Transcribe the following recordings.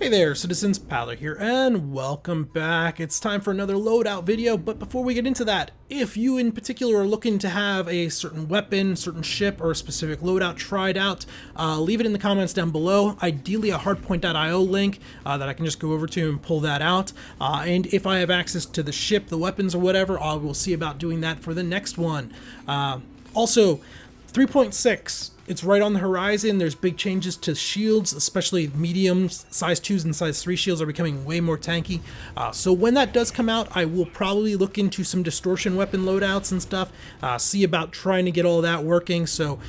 Hey there, Citizens, Paddler here, and welcome back. It's time for another loadout video, but before we get into that, if you in particular are looking to have a certain weapon, certain ship, or a specific loadout tried out, leave it in the comments down below, ideally a hardpoint.io link that I can just go over to and pull that out, and if I have access to the ship, the weapons, or whatever, I will see about doing that for the next one. Also, 3.6. It's right on the horizon. There's big changes to shields, especially mediums. Size 2s and size 3 shields are becoming way more tanky. So when that does come out, I will probably look into some distortion weapon loadouts and stuff. See about trying to get all that working. So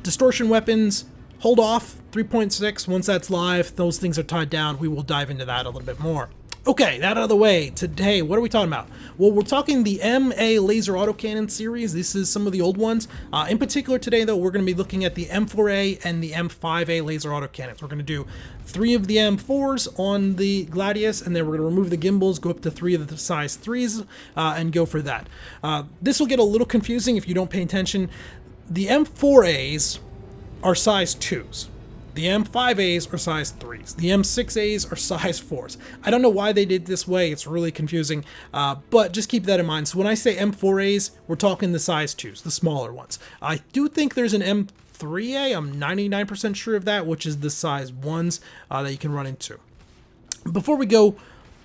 distortion weapons, hold off. 3.6, once that's live, those things are tied down. We will dive into that a little bit more. Okay, that out of the way. Today, what are we talking about? Well, we're talking the MA laser autocannon series. This is some of the old ones. In particular today, though, we're going to be looking at the M4A and the M5A laser autocannons. We're going to do 3 of the M4s on the Gladius, and then we're going to remove the gimbals, go up to 3 of the size 3s, and go for that. This will get a little confusing if you don't pay attention. The M4As are size 2s. The M5As are size 3s. The M6As are size 4s. I don't know why they did this way. It's really confusing, but just keep that in mind. So when I say M4As, we're talking the size 2s, the smaller ones. I do think there's an M3A. I'm 99% sure of that, which is the size 1s that you can run into. Before we go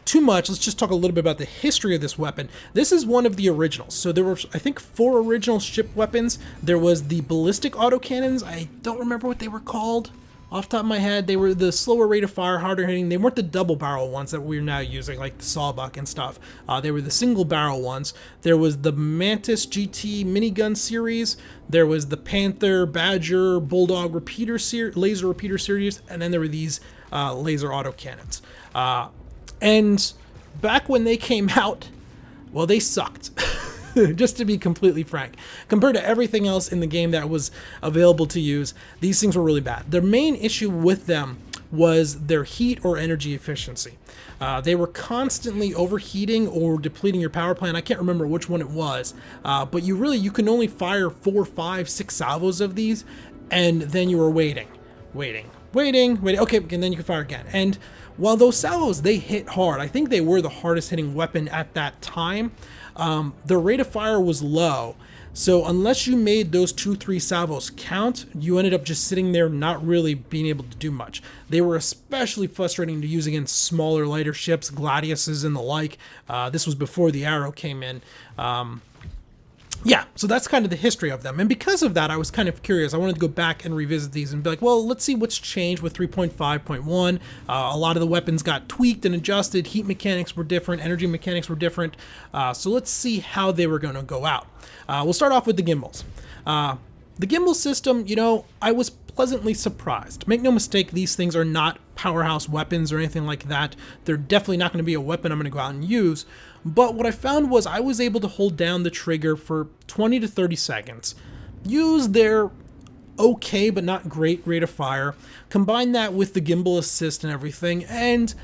too much, let's just talk a little bit about the history of this weapon. This is one of the originals. So there were, I think, 4 original ship weapons. There was the ballistic autocannons. I don't remember what they were called. Off the top of my head, they were the slower rate of fire, harder hitting. They weren't the double barrel ones that we're now using, like the sawbuck and stuff. They were the single barrel ones. There was the Mantis GT minigun series. There was the Panther, Badger, Bulldog laser repeater series, and then there were these laser autocannons. And back when they came out, well, they sucked. Just to be completely frank. Compared to everything else in the game that was available to use, these things were really bad. Their main issue with them was their heat or energy efficiency. They were constantly overheating or depleting your power plant. I can't remember which one it was, but you can only fire 4, 5, 6 salvos of these, and then you were waiting. Okay, and then you can fire again. And while those salvos, they hit hard, I think they were the hardest hitting weapon at that time. The rate of fire was low, so unless you made those 2-3 salvos count, you ended up just sitting there not really being able to do much. They were especially frustrating to use against smaller, lighter ships, Gladiuses and the like. This was before the Arrow came in. Yeah, so that's kind of the history of them. And because of that, I was kind of curious. I wanted to go back and revisit these and be like, well, let's see what's changed with 3.5.1. A lot of the weapons got tweaked and adjusted. Heat mechanics were different. Energy mechanics were different. So let's see how they were going to go out. We'll start off with the gimbals. The gimbal system, I was pleasantly surprised. Make no mistake, these things are not powerhouse weapons or anything like that. They're definitely not going to be a weapon I'm going to go out and use. But what I found was I was able to hold down the trigger for 20 to 30 seconds, use their okay but not great rate of fire, combine that with the gimbal assist and everything, and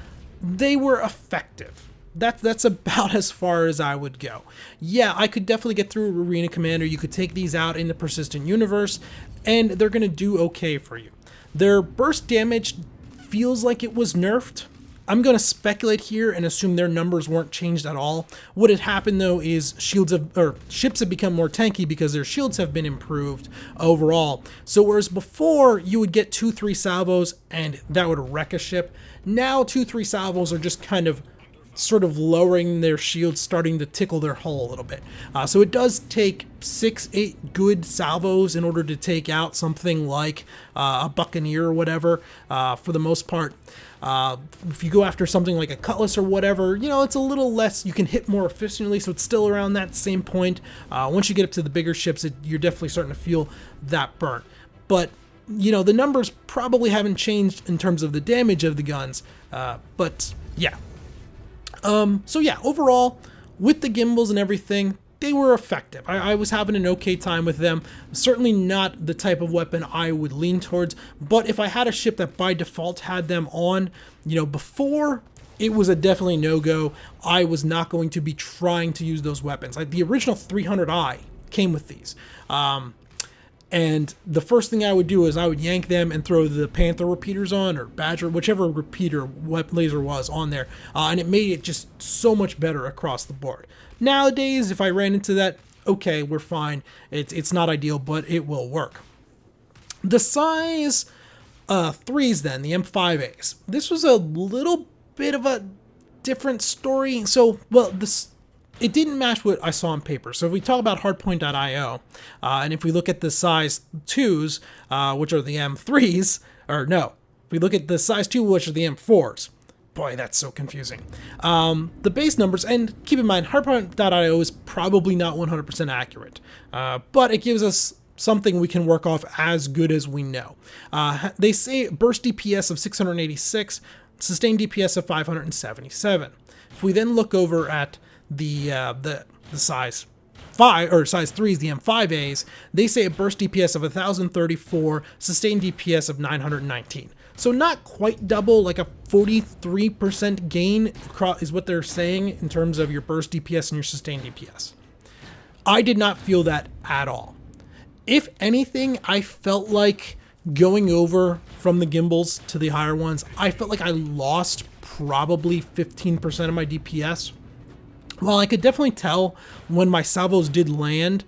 they were effective. That's about as far as I would go. Yeah, I could definitely get through Arena Commander. You could take these out in the Persistent Universe, and they're going to do okay for you. Their burst damage feels like it was nerfed. I'm going to speculate here and assume their numbers weren't changed at all. What had happened, though, is ships have become more tanky because their shields have been improved overall. So whereas before you would get 2-3 salvos and that would wreck a ship, now 2-3 salvos are just kind of sort of lowering their shields, starting to tickle their hull a little bit. So it does take 6-8 good salvos in order to take out something like a Buccaneer or whatever, for the most part. If you go after something like a Cutlass or whatever, it's a little less, you can hit more efficiently, so it's still around that same point. Once you get up to the bigger ships, you're definitely starting to feel that burn. But the numbers probably haven't changed in terms of the damage of the guns, but yeah. So yeah, overall, with the gimbals and everything, they were effective. I was having an okay time with them. Certainly not the type of weapon I would lean towards, but if I had a ship that by default had them on, before, it was a definitely no-go. I was not going to be trying to use those weapons. Like the original 300i came with these. And the first thing I would do is I would yank them and throw the Panther repeaters on, or Badger, whichever repeater laser was on there. And it made it just so much better across the board. Nowadays, if I ran into that, okay, we're fine. It's not ideal, but it will work. The size 3s then, the M5As. This was a little bit of a different story. So, well, it didn't match what I saw on paper. So if we talk about Hardpoint.io, and if we look at the size 2s, which are the M3s, or no, if we look at the size 2, which are the M4s, boy, that's so confusing. The base numbers, and keep in mind, Hardpoint.io is probably not 100% accurate, but it gives us something we can work off as good as we know. They say burst DPS of 686, sustained DPS of 577. If we then look over at the size 5 or size 3s, the M5As, they say a burst DPS of 1034, sustained DPS of 919. So not quite double, like a 43% gain is what they're saying in terms of your burst DPS and your sustained DPS. I did not feel that at all. If anything, I felt like going over from the gimbals to the higher ones, I felt like I lost probably 15% of my DPS. While I could definitely tell when my salvos did land,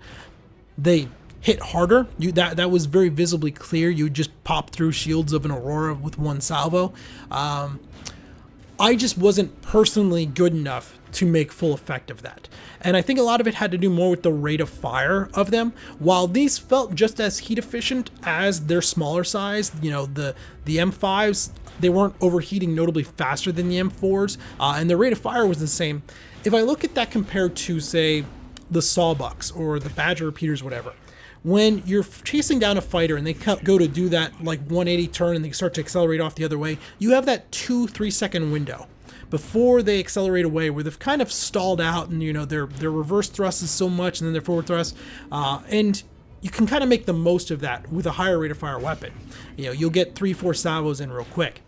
they hit harder. That was very visibly clear. You just pop through shields of an Aurora with one salvo. I just wasn't personally good enough to make full effect of that. And I think a lot of it had to do more with the rate of fire of them. While these felt just as heat efficient as their smaller size, you know, the M5s, they weren't overheating notably faster than the M4s, and the rate of fire was the same. If I look at that compared to, say, the Sawbucks or the Badger repeaters, whatever, when you're chasing down a fighter and they go to do that like 180 turn and they start to accelerate off the other way, you have that 2-3 second window before they accelerate away, where they've kind of stalled out, and you know their reverse thrust is so much, and then their forward thrust, and you can kind of make the most of that with a higher rate of fire weapon. You know, you'll get 3-4 salvos in real quick.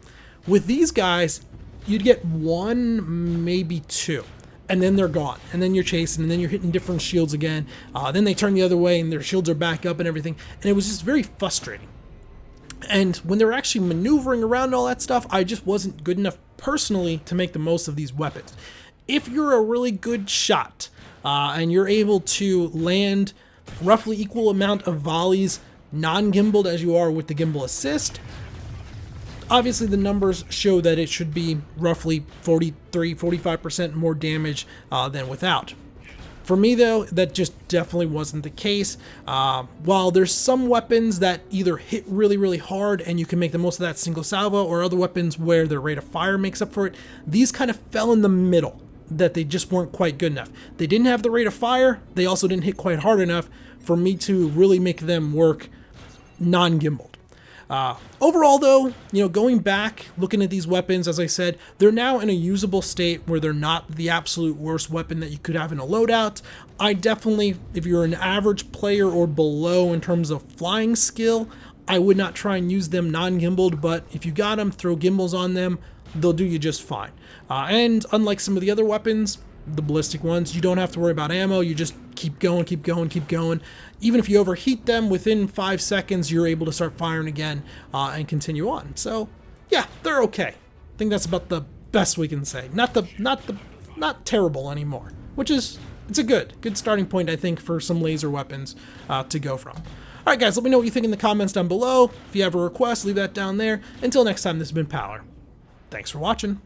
With these guys, you'd get 1, maybe 2, and then they're gone, and then you're chasing, and then you're hitting different shields again. Then they turn the other way, and their shields are back up and everything, and it was just very frustrating. And when they were actually maneuvering around all that stuff, I just wasn't good enough personally to make the most of these weapons. If you're a really good shot and you're able to land roughly equal amount of volleys non-gimbaled as you are with the gimbal assist, obviously the numbers show that it should be roughly 43-45% more damage than without. For me, though, that just definitely wasn't the case. While there's some weapons that either hit really, really hard and you can make the most of that single salvo, or other weapons where their rate of fire makes up for it, these kind of fell in the middle, that they just weren't quite good enough. They didn't have the rate of fire. They also didn't hit quite hard enough for me to really make them work non-gimbaled. Overall, though, you know, going back, looking at these weapons, as I said, they're now in a usable state where they're not the absolute worst weapon that you could have in a loadout. I definitely, if you're an average player or below in terms of flying skill, I would not try and use them non-gimbaled, but if you got them, throw gimbals on them, they'll do you just fine. And unlike some of the other weapons, the ballistic ones, you don't have to worry about ammo. You just keep going, keep going, keep going. Even if you overheat them, within 5 seconds, you're able to start firing again and continue on. So, yeah, they're okay. I think that's about the best we can say. Not terrible anymore, which is, it's a good starting point, I think, for some laser weapons to go from. All right, guys, let me know what you think in the comments down below. If you have a request, leave that down there. Until next time, this has been Power. Thanks for watching.